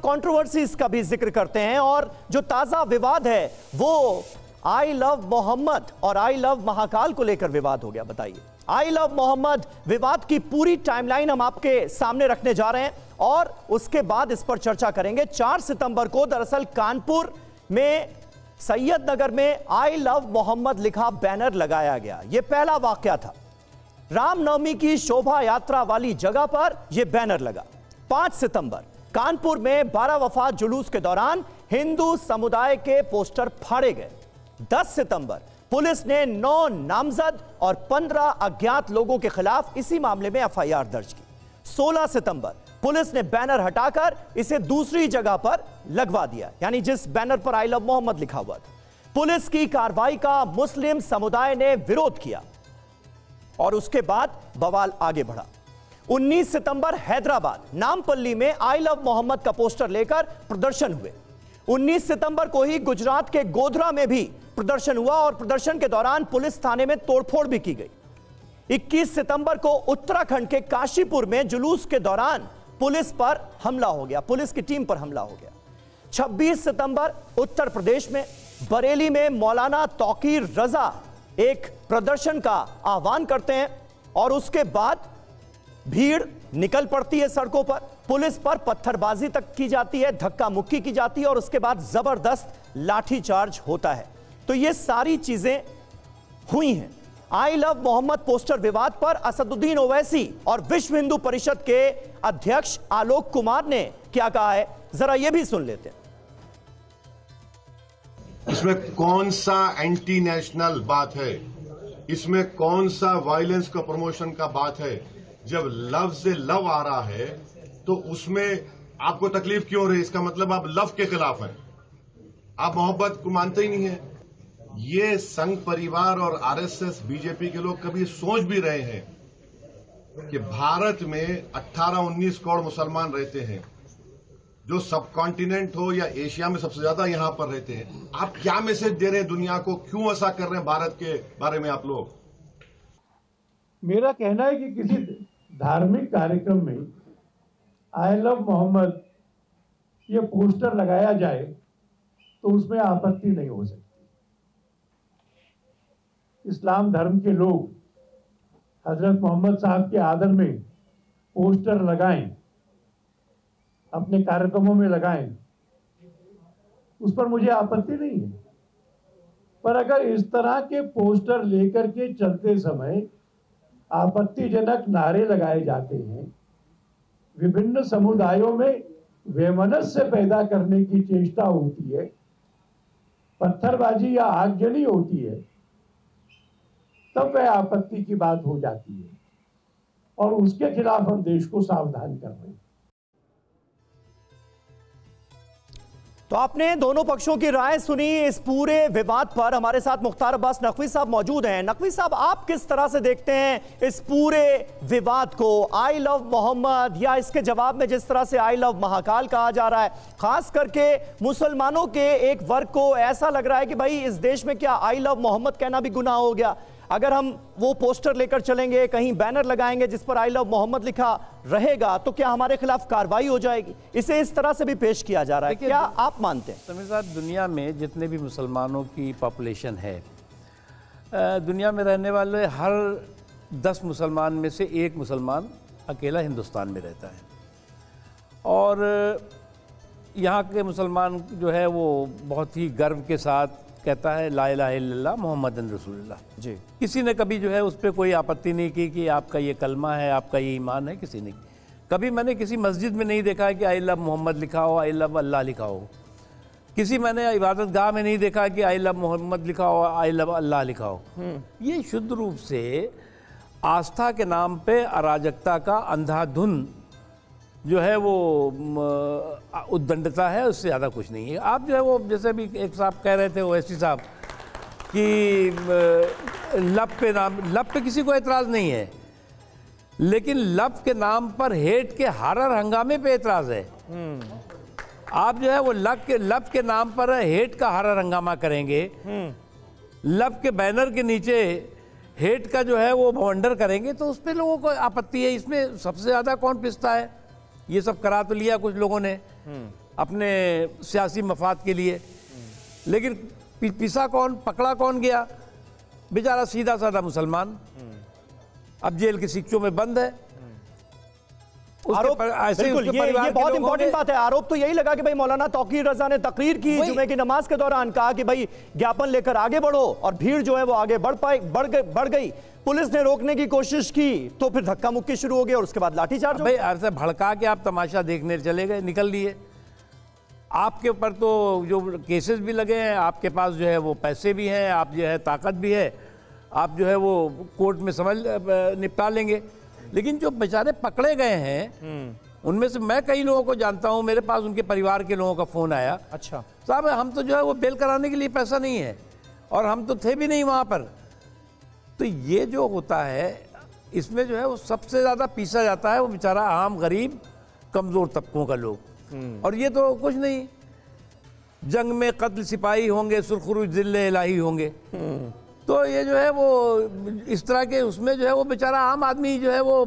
Controversies का भी जिक्र करते हैं और जो ताजा विवाद है वो आई लव मोहम्मद और आई लव महाकाल को लेकर विवाद हो गया। बताइए, आई लव मोहम्मद विवाद की पूरी टाइमलाइन हम आपके सामने रखने जा रहे हैं और उसके बाद इस पर चर्चा करेंगे। 4 सितंबर को दरअसल कानपुर में सैयद नगर में आई लव मोहम्मद लिखा बैनर लगाया गया। यह पहला वाकया था। रामनवमी की शोभा यात्रा वाली जगह पर यह बैनर लगा। 5 सितंबर कानपुर में 12 वफात जुलूस के दौरान हिंदू समुदाय के पोस्टर फाड़े गए। 10 सितंबर पुलिस ने 9 नामजद और 15 अज्ञात लोगों के खिलाफ इसी मामले में एफआईआर दर्ज की। 16 सितंबर पुलिस ने बैनर हटाकर इसे दूसरी जगह पर लगवा दिया, यानी जिस बैनर पर आई लव मोहम्मद लिखा हुआ था। पुलिस की कार्रवाई का मुस्लिम समुदाय ने विरोध किया और उसके बाद बवाल आगे बढ़ा। 19 सितंबर हैदराबाद नामपल्ली में आई लव मोहम्मद का पोस्टर लेकर प्रदर्शन हुए। 19 सितंबर को ही गुजरात के गोधरा में भी प्रदर्शन हुआ और प्रदर्शन के दौरान पुलिस थाने में तोड़फोड़ भी की गई। 21 सितंबर को उत्तराखंड के काशीपुर में जुलूस के दौरान पुलिस पर हमला हो गया, पुलिस की टीम पर हमला हो गया। 26 सितंबर उत्तर प्रदेश में बरेली में मौलाना तौकीर रजा एक प्रदर्शन का आह्वान करते हैं और उसके बाद भीड़ निकल पड़ती है सड़कों पर, पुलिस पर पत्थरबाजी तक की जाती है, धक्का मुक्की की जाती है और उसके बाद जबरदस्त लाठीचार्ज होता है। तो ये सारी चीजें हुई हैं। आई लव मोहम्मद पोस्टर विवाद पर असदुद्दीन ओवैसी और विश्व हिंदू परिषद के अध्यक्ष आलोक कुमार ने क्या कहा है, जरा ये भी सुन लेते हैं। इसमें कौन सा एंटी नेशनल बात है, इसमें कौन सा वायलेंस का प्रमोशन का बात है? जब लव से लव आ रहा है तो उसमें आपको तकलीफ क्यों हो रही है? इसका मतलब आप लव के खिलाफ हैं, आप मोहब्बत को मानते ही नहीं है। ये संघ परिवार और आरएसएस बीजेपी के लोग कभी सोच भी रहे हैं कि भारत में 18-19 करोड़ मुसलमान रहते हैं, जो सब कॉन्टिनेंट हो या एशिया में सबसे ज्यादा यहां पर रहते हैं। आप क्या मैसेज दे रहे हैं दुनिया को, क्यों ऐसा कर रहे हैं भारत के बारे में आप लोग? मेरा कहना है कि किसी धार्मिक कार्यक्रम में आई लव मोहम्मद ये पोस्टर लगाया जाए तो उसमें आपत्ति नहीं हो सकती। इस्लाम धर्म के लोग हजरत मोहम्मद साहब के आदर में पोस्टर लगाएं, अपने कार्यक्रमों में लगाएं, उस पर मुझे आपत्ति नहीं है। पर अगर इस तरह के पोस्टर लेकर के चलते समय आपत्तिजनक नारे लगाए जाते हैं, विभिन्न समुदायों में वैमनस्य पैदा करने की चेष्टा होती है, पत्थरबाजी या आगजनी होती है, तब वह आपत्ति की बात हो जाती है और उसके खिलाफ हम देश को सावधान कर रहे हैं। तो आपने दोनों पक्षों की राय सुनी इस पूरे विवाद पर। हमारे साथ मुख्तार अब्बास नकवी साहब मौजूद हैं। नकवी साहब, आप किस तरह से देखते हैं इस पूरे विवाद को? आई लव मोहम्मद या इसके जवाब में जिस तरह से आई लव महाकाल कहा जा रहा है, खास करके मुसलमानों के एक वर्ग को ऐसा लग रहा है कि भाई इस देश में क्या आई लव मोहम्मद कहना भी गुनाह हो गया? अगर हम वो पोस्टर लेकर चलेंगे, कहीं बैनर लगाएंगे जिस पर आई लव मोहम्मद लिखा रहेगा, तो क्या हमारे खिलाफ कार्रवाई हो जाएगी? इसे इस तरह से भी पेश किया जा रहा है, क्या आप मानते हैं? समीर साहब, दुनिया में जितने भी मुसलमानों की पॉपुलेशन है, दुनिया में रहने वाले हर 10 मुसलमान में से 1 मुसलमान अकेला हिंदुस्तान में रहता है। और यहाँ के मुसलमान जो है वो बहुत ही गर्व के साथ कहता है ला इलाहा इल्लल्लाह मोहम्मदन रसूलुल्लाह जी। किसी ने कभी जो है उस पर कोई आपत्ति नहीं की कि आपका ये कलमा है, आपका ये ईमान है, किसी ने कभी मैंने किसी मस्जिद में नहीं देखा है कि आई लव मोहम्मद लिखा हो, आई लव अल्लाह लिखा हो। किसी मैंने इबादत गाह में नहीं देखा कि आई लव मोहम्मद लिखा हो, आई लव अल्लाह लिखा हो। ये शुद्ध रूप से आस्था के नाम पे अराजकता का अंधाधुन जो है वो उद्दंडता है, उससे ज़्यादा कुछ नहीं है। आप जो है वो जैसे भी एक साहब कह रहे थे ओवैसी साहब कि लव पे किसी को एतराज़ नहीं है, लेकिन लव के नाम पर हेट के हर हंगामे पे एतराज़ है। आप जो है वो लव के नाम पर हेट का हर हंगामा करेंगे, लव के बैनर के नीचे हेट का जो है वो भवंडर करेंगे, तो उस पर लोगों को आपत्ति है। इसमें सबसे ज़्यादा कौन पिसता है? ये सब करा तो लिया कुछ लोगों ने। अपने सियासी मफाद के लिए। लेकिन पिसा कौन, पकड़ा कौन गया? बेचारा सीधा साधा मुसलमान, अब जेल की शिक्षों में बंद है। आरोप बिल्कुल ये बहुत इंपॉर्टेंट बात है। आरोप तो यही लगा कि भाई मौलाना तौकीर रजा ने तकरीर की जुमे की नमाज के दौरान, कहा कि भाई ज्ञापन लेकर आगे बढ़ो, और भीड़ जो है वो आगे बढ़ गई। पुलिस ने रोकने की कोशिश की तो फिर धक्का मुक्की शुरू हो गई और उसके बाद लाठीचार्ज। भाई ऐसे भड़का के आप तमाशा देखने चले गए, निकल लिए। आपके ऊपर तो जो केसेस भी लगे हैं, आपके पास जो है वो पैसे भी हैं, आप जो है ताकत भी है, आप जो है वो कोर्ट में समझ निपटा लेंगे। लेकिन जो बेचारे पकड़े गए हैं उनमें से मैं कई लोगों को जानता हूं, मेरे पास उनके परिवार के लोगों का फोन आया, अच्छा साहब हम तो जो है वो बेल कराने के लिए पैसा नहीं है और हम तो थे भी नहीं वहां पर। तो ये जो होता है इसमें जो है वो सबसे ज्यादा पीसा जाता है वो बेचारा आम गरीब कमजोर तबकों का लोग। और ये तो कुछ नहीं, जंग में कत्ल सिपाही होंगे, सुरखरू जिले इलाही होंगे। तो ये जो है वो इस तरह के उसमें जो है वो बेचारा आम आदमी जो है वो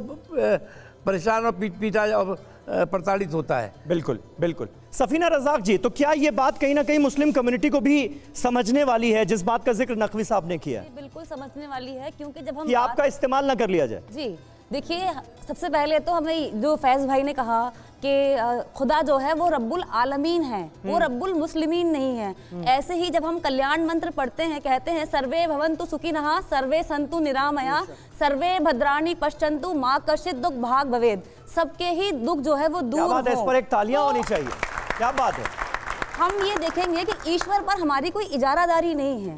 परेशान और पीटा और प्रताड़ित होता है। बिल्कुल बिल्कुल। सफीना रज़ाक जी, तो क्या ये बात कहीं ना कहीं मुस्लिम कम्युनिटी को भी समझने वाली है, जिस बात का जिक्र नकवी साहब ने किया? बिल्कुल समझने वाली है, क्योंकि जब हम कि आपका इस्तेमाल ना कर लिया जाए। जी देखिए, सबसे पहले तो हमें जो फैज़ भाई ने कहा कि खुदा जो है वो रब्बुल आलमीन है, वो रब्बुल मुस्लिमीन नहीं है। ऐसे ही जब हम कल्याण मंत्र पढ़ते हैं, कहते हैं सर्वे भवन्तु सुखिनः सर्वे सन्तु निरामया सर्वे भद्राणि पश्यन्तु मा कश्चित् दुख भाग भवेद। सबके ही दुख जो है वो दूर हो। इस पर एक तालियां होनी चाहिए। क्या बात है। हम ये देखेंगे कि ईश्वर पर हमारी कोई इजारादारी नहीं है।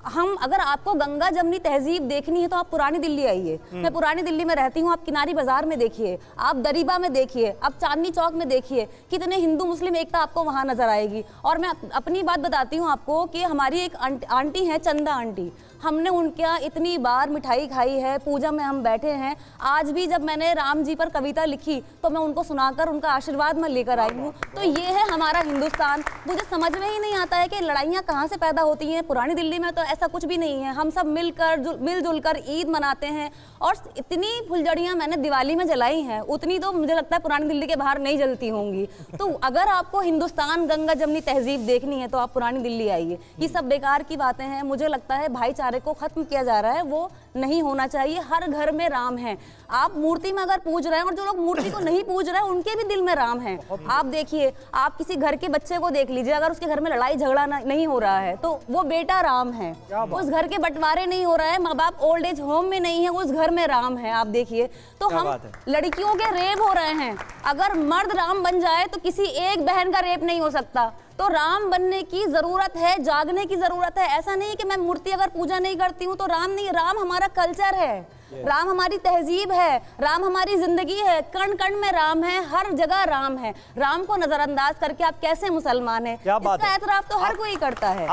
हम अगर आपको गंगा जमनी तहजीब देखनी है तो आप पुरानी दिल्ली आइए। मैं पुरानी दिल्ली में रहती हूँ, आप किनारी बाजार में देखिए, आप दरीबा में देखिए, आप चांदनी चौक में देखिए, कितने हिंदू मुस्लिम एकता आपको वहाँ नजर आएगी। और मैं अपनी बात बताती हूँ आपको कि हमारी एक आंटी है, चंदा आंटी, हमने उनके यहाँ इतनी बार मिठाई खाई है, पूजा में हम बैठे हैं। आज भी जब मैंने राम जी पर कविता लिखी तो मैं उनको सुनाकर उनका आशीर्वाद मैं लेकर आई हूँ। तो ये है हमारा हिंदुस्तान। मुझे समझ में ही नहीं आता है कि लड़ाइयाँ कहाँ से पैदा होती हैं। पुरानी दिल्ली में तो ऐसा कुछ भी नहीं है, हम सब मिलजुल कर ईद मनाते हैं। और इतनी फुलझड़ियाँ मैंने दिवाली में जलाई हैं, उतनी तो मुझे लगता है पुरानी दिल्ली के बाहर नहीं जलती होंगी। तो अगर आपको हिंदुस्तान गंगा जमनी तहजीब देखनी है तो आप पुरानी दिल्ली आइए। ये सब बेकार की बातें हैं। मुझे लगता है भाईचारे को खत्म किया जा रहा है, वो नहीं होना चाहिए। हर घर में राम है। आप मूर्ति में अगर पूज रहे हैं, और जो लोग मूर्ति को नहीं पूज रहे हैं उनके भी दिल में राम है। आप देखिए, आप किसी घर के बच्चे को देख लीजिए, अगर उसके घर में लड़ाई झगड़ा नहीं हो रहा है तो वो बेटा राम है। उस घर के बंटवारे नहीं हो रहा है, माँ बाप ओल्ड एज होम में नहीं है, उस घर में राम है। आप देखिए, तो हम लड़कियों के रेप हो रहे हैं। अगर मर्द राम बन जाए तो किसी एक बहन का रेप नहीं हो सकता। तो राम बनने की जरूरत है, जागने की जरूरत है। ऐसा नहीं कि मैं मूर्ति अगर पूजा नहीं करती हूँ तो राम नहीं। राम हमारा कल्चर है, राम हमारी तहजीब है, राम हमारी जिंदगी है। कण कण में राम है, हर जगह राम है। राम को नजरअंदाज करके आप कैसे मुसलमान हैं? इसका एतराफ तो हर कोई करता है।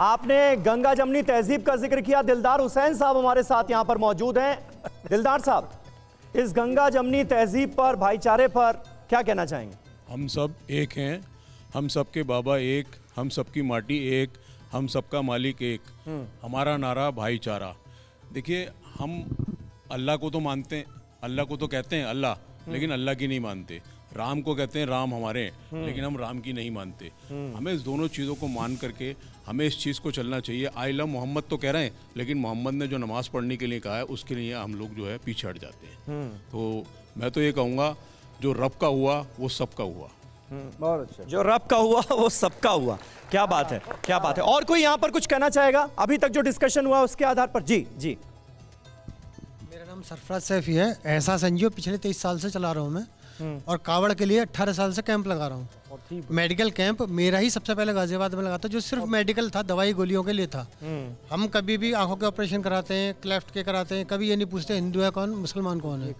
आपने गंगा जमनी तहजीब का जिक्र किया। दिलदार हुसैन साहब हमारे साथ यहाँ पर मौजूद हैं। दिलदार साहब, इस गंगा जमनी तहजीब पर, भाईचारे पर क्या कहना चाहेंगे? हम सब एक हैं, हम सबके बाबा एक, हम सबकी माटी एक, हम सबका मालिक एक। हमारा नारा भाईचारा। देखिए, हम अल्लाह को तो मानते हैं, अल्लाह को तो कहते हैं अल्लाह, लेकिन अल्लाह की नहीं मानते। राम को कहते हैं राम हमारे, लेकिन हम राम की नहीं मानते। हमें इस दोनों चीज़ों को मान करके हमें इस चीज़ को चलना चाहिए। आई लव मोहम्मद तो कह रहे हैं, लेकिन मोहम्मद ने जो नमाज़ पढ़ने के लिए कहा है उसके लिए हम लोग जो है पीछे हट जाते हैं। तो मैं तो ये कहूँगा, जो रब का हुआ वो सबका हुआ। बहुत अच्छा। जो रब का हुआ वो सबका हुआ। क्या बात है, क्या बात है। और कोई यहाँ पर कुछ कहना चाहेगा अभी तक जो डिस्कशन हुआ उसके आधार पर? जी जी। मेरा नाम सरफराज सैफी है। एहसास एनजीओ पिछले 23 साल से चला रहा हूँ मैं, और कावड़ के लिए 18 साल से कैंप लगा रहा हूँ। मेडिकल कैंप मेरा ही सबसे पहले गाजियाबाद में लगा था, जो सिर्फ मेडिकल था, दवाई गोलियों के लिए था। हम कभी भी आंखों के ऑपरेशन कराते हैं, क्लेफ्ट के कराते हैं, कभी ये नहीं पूछते हिंदू है कौन, मुसलमान कौन है।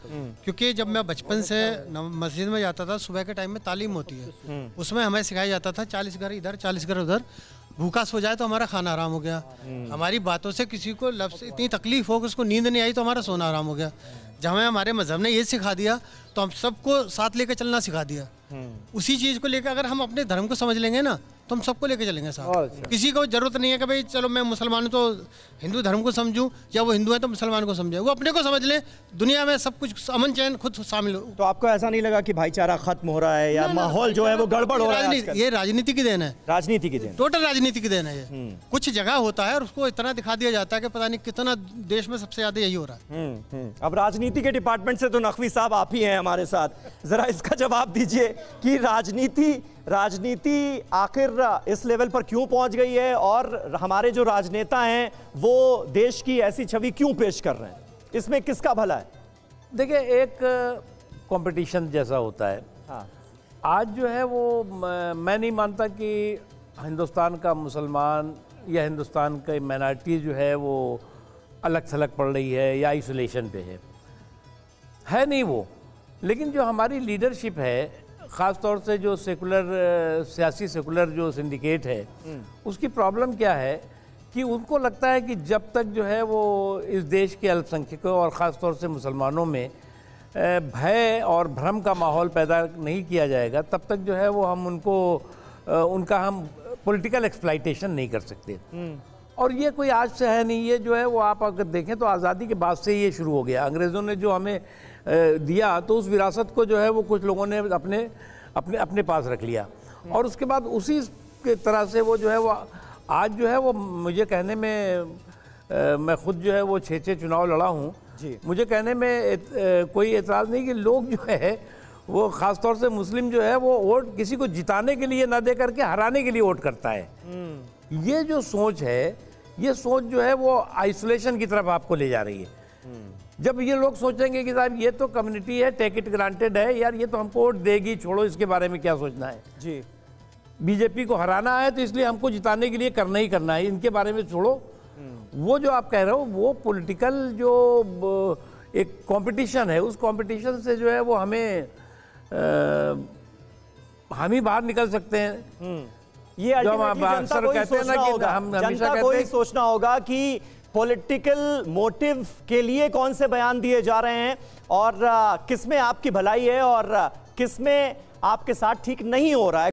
क्योंकि जब मैं बचपन से मस्जिद में जाता था, सुबह के टाइम में तालीम होती है, उसमें हमें सिखाया जाता था 40 घर इधर 40 घर उधर, भूखा सो जाए तो हमारा खाना हराम हो गया। हमारी बातों से किसी को लफ्ज़ इतनी तकलीफ हो कि उसको नींद नहीं आई तो हमारा सोना हराम हो गया। जब हमें हमारे मजहब ने ये सिखा दिया तो हम सबको साथ लेकर चलना सिखा दिया। उसी चीज को लेकर अगर हम अपने धर्म को समझ लेंगे ना तो हम सबको लेके चलेंगे साथ। किसी को जरूरत नहीं है कि भाई चलो मैं मुसलमान हूं तो हिंदू धर्म को समझूं, या वो हिंदू है तो मुसलमान को समझे। वो अपने को समझ ले, दुनिया में सब कुछ अमन चैन खुद शामिल हो। तो आपको ऐसा नहीं लगा कि भाईचारा खत्म हो रहा है या माहौल जो है वो गड़बड़ हो रहा है? ये राजनीति की देन है, राजनीति की देन, टोटल राजनीति की देन है ये। कुछ जगह होता है और उसको इतना दिखा दिया जाता है कि पता नहीं कितना देश में सबसे ज्यादा यही हो रहा है। अब राजनीति के डिपार्टमेंट से तो नकवी साहब आप ही हैं हमारे साथ, जरा इसका जवाब दीजिए कि राजनीति आखिर इस लेवल पर क्यों पहुंच गई है और हमारे जो राजनेता हैं वो देश की ऐसी छवि क्यों पेश कर रहे हैं? इसमें किसका भला है? देखिए, एक कंपटीशन जैसा होता है। हाँ। आज जो है वो मैं नहीं मानता कि हिंदुस्तान का मुसलमान या हिंदुस्तान के माइनॉरिटी जो है वो अलग थलग पड़ रही है या आइसोलेशन पे है नहीं वो। लेकिन जो हमारी लीडरशिप है, ख़ास तौर से जो सियासी सेकुलर जो सिंडिकेट है, उसकी प्रॉब्लम क्या है कि उनको लगता है कि जब तक जो है वो इस देश के अल्पसंख्यकों और ख़ास तौर से मुसलमानों में भय और भ्रम का माहौल पैदा नहीं किया जाएगा, तब तक जो है वो हम उनका हम पॉलिटिकल एक्सप्लॉइटेशन नहीं कर सकते। और ये कोई आज से है नहीं, ये जो है वो आप अगर देखें तो आज़ादी के बाद से ये शुरू हो गया। अंग्रेज़ों ने जो हमें दिया तो उस विरासत को जो है वो कुछ लोगों ने अपने पास रख लिया, और उसके बाद उसी तरह से वो जो है वो आज जो है वो मुझे कहने में मैं खुद जो है वो 6 चुनाव लड़ा हूँ, मुझे कहने में कोई एतराज़ नहीं कि लोग जो है वो ख़ास तौर से मुस्लिम जो है वो वोट किसी को जिताने के लिए ना दे करके हराने के लिए वोट करता है। ये जो सोच है, ये सोच जो है वो आइसोलेशन की तरफ आपको ले जा रही है। जब ये लोग सोचेंगे कि साहब ये तो कम्युनिटी है, टेक इट ग्रांटेड है, यार ये तो हमको वोट देगी, छोड़ो इसके बारे में क्या सोचना है जी, बीजेपी को हराना है तो इसलिए हमको जिताने के लिए करना ही करना है, इनके बारे में छोड़ो। वो जो आप कह रहे हो वो पॉलिटिकल जो एक कंपटीशन है, उस कंपटीशन से जो है वो हम ही बाहर निकल सकते हैं। ये अक्सर कहते हैं ना कि हम हमेशा कहते हैं सोचना होगा कि पॉलिटिकल मोटिव के लिए कौन से बयान दिए जा रहे हैं और किसमें आपकी भलाई है और किसमें आपके साथ ठीक नहीं हो रहा है।